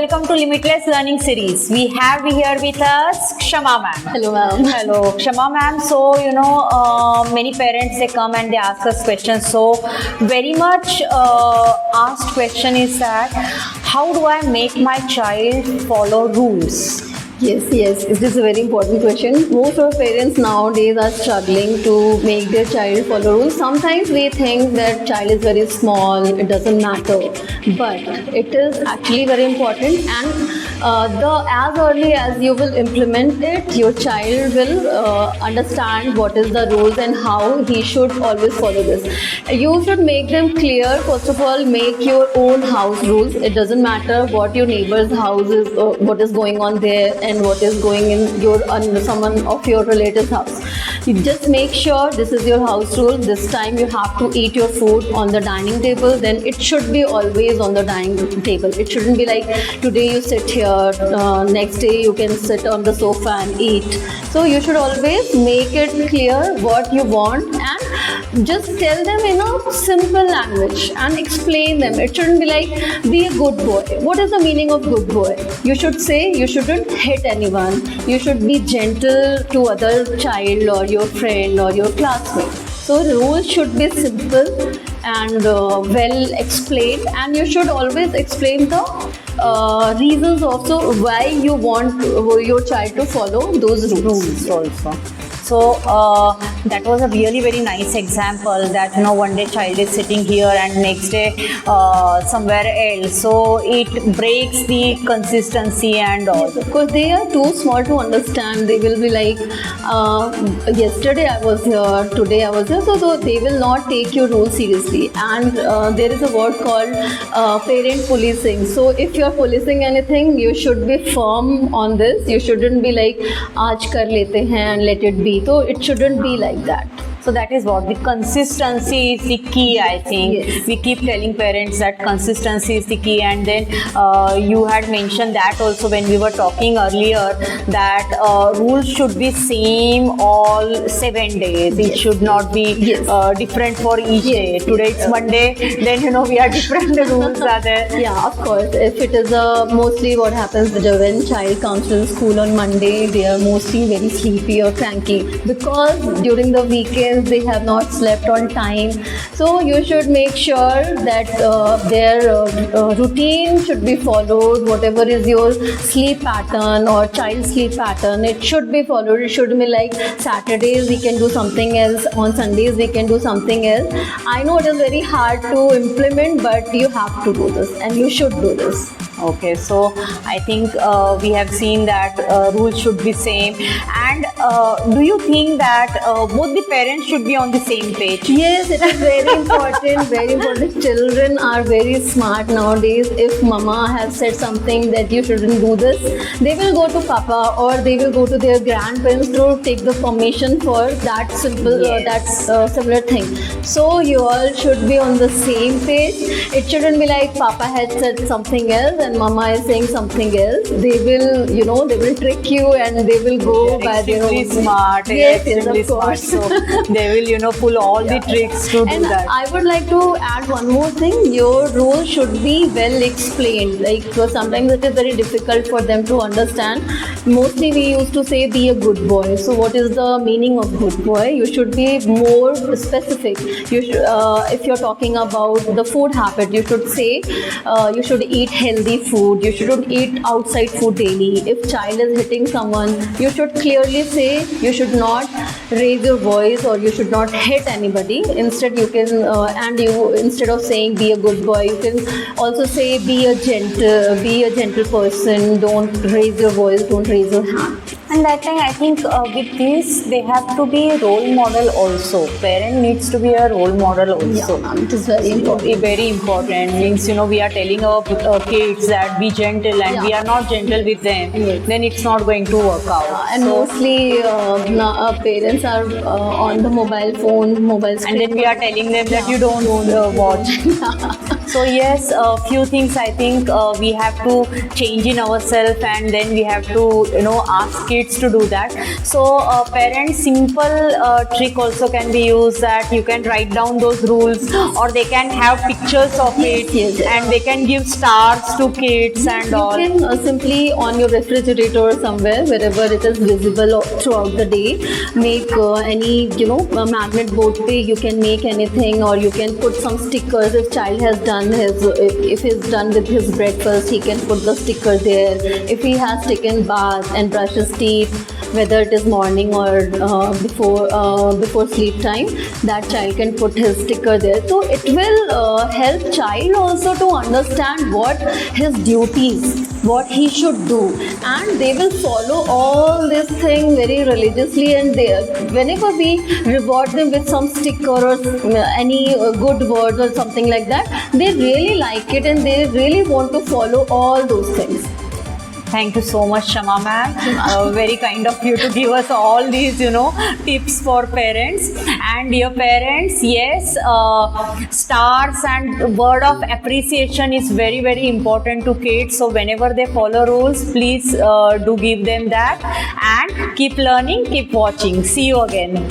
welcome to Limitless Learning Series. We have here with us Kshama ma'am. Hello, ma'am. Hello, Kshama ma'am. So, many parents, they come and they ask us questions. So, very much asked question is that, how do I make my child follow rules? Yes, it is a very important question. Most of parents nowadays are struggling to make their child follow rules. Sometimes we think that child is very small, it doesn't matter, but it is actually very important. And as early as you will implement it, your child will understand what is the rules and how he should always follow this. You should make them clear. First of all, make your own house rules. It doesn't matter what your neighbor's house is, what is going on there, and what is going in your someone of your relative's house. You just make sure this is your house rule. This time you have to eat your food on the dining table. Then it should be always on the dining table. It shouldn't be like today you sit here, next day you can sit on the sofa and eat. So you should always make it clear what you want and just tell them in a simple language and explain them. It shouldn't be like, be a good boy. What is the meaning of good boy? You should say you shouldn't hit anyone. You should be gentle to other child or your friend or your classmate. So the rules should be simple and well explained, and you should always explain the reasons also why you want your child to follow those rules also. So that was a really very nice example that one day child is sitting here and next day somewhere else. So it breaks the consistency and all. Because they are too small to understand. They will be like, yesterday I was here, today I was here. So they will not take your rule seriously. And there is a word called parent policing. So if you are policing anything, you should be firm on this. You shouldn't be like, aaj kar lete hain and let it be. So it shouldn't be like that. So that is what the consistency is the key, I think. Yes. We keep telling parents that consistency is the key, and then you had mentioned that also when we were talking earlier that rules should be same all 7 days. It should not be different for each day. Today it's Monday, then we are different rules are there. Yeah, of course. If it is mostly what happens when child comes to school on Monday, they are mostly very sleepy or cranky because during the weekend they have not slept on time. So you should make sure that their routine should be followed. Whatever is your sleep pattern or child sleep pattern, it should be followed. It should be like Saturdays we can do something else, on Sundays we can do something else. I know it is very hard to implement, but you have to do this and you should do this. Okay, so I think we have seen that rules should be same. And do you think that both the parents should be on the same page? Yes, it is very important, very important. Children are very smart nowadays. If mama has said something that you shouldn't do this, they will go to papa or they will go to their grandparents to take the permission for that simple, similar thing. So you all should be on the same page. It shouldn't be like papa had said something else and mama is saying something else. They will, they will trick you and they will go by their own. Smart. Yes, Extremely of course. smart. So they will, pull all the tricks to do that. I would like to add one more thing. Your rule should be well explained. Like, because sometimes it is very difficult for them to understand. Mostly we used to say, be a good boy. So what is the meaning of good boy? You should be more specific. You should, if you're talking about the food habit, you should say you should eat healthy food. You shouldn't eat outside food daily. If child is hitting someone, you should clearly say you should not raise your voice or you should not hit anybody. Instead you can instead of saying be a good boy, you can also say be a gentle person. Don't raise your voice, don't raise your hand. And that time I think with this they have to be a role model also. Parent needs to be a role model also. Yeah, it is very important. Very important. Means we are telling our kids that be gentle and we are not gentle with them, then it's not going to work out. And mostly parents are on the mobile phone, mobile screen. And then we are telling them that you don't watch. So yes, a few things I think we have to change in ourselves, and then we have to ask kids to do that. So parents, simple trick also can be used, that you can write down those rules, or they can have pictures of it, yes. and they can give stars to kids and all. You can simply on your refrigerator or somewhere, wherever it is visible throughout the day, make any magnet board pe you can make anything, or you can put some stickers. If child has done if he's done with his breakfast, he can put the sticker there. If he has taken bath and brushed his teeth, whether it is morning or before sleep time, that child can put his sticker there. So it will help child also to understand what his duties, what he should do, and they will follow all this thing very religiously. And whenever we reward them with some sticker or any good words or something like that, they really like it, and they really want to follow all those things. Thank you so much, Shama ma'am. Very kind of you to give us all these, tips for parents. And dear parents, yes, stars and word of appreciation is very, very important to kids. So whenever they follow rules, please do give them that. And keep learning, keep watching. See you again.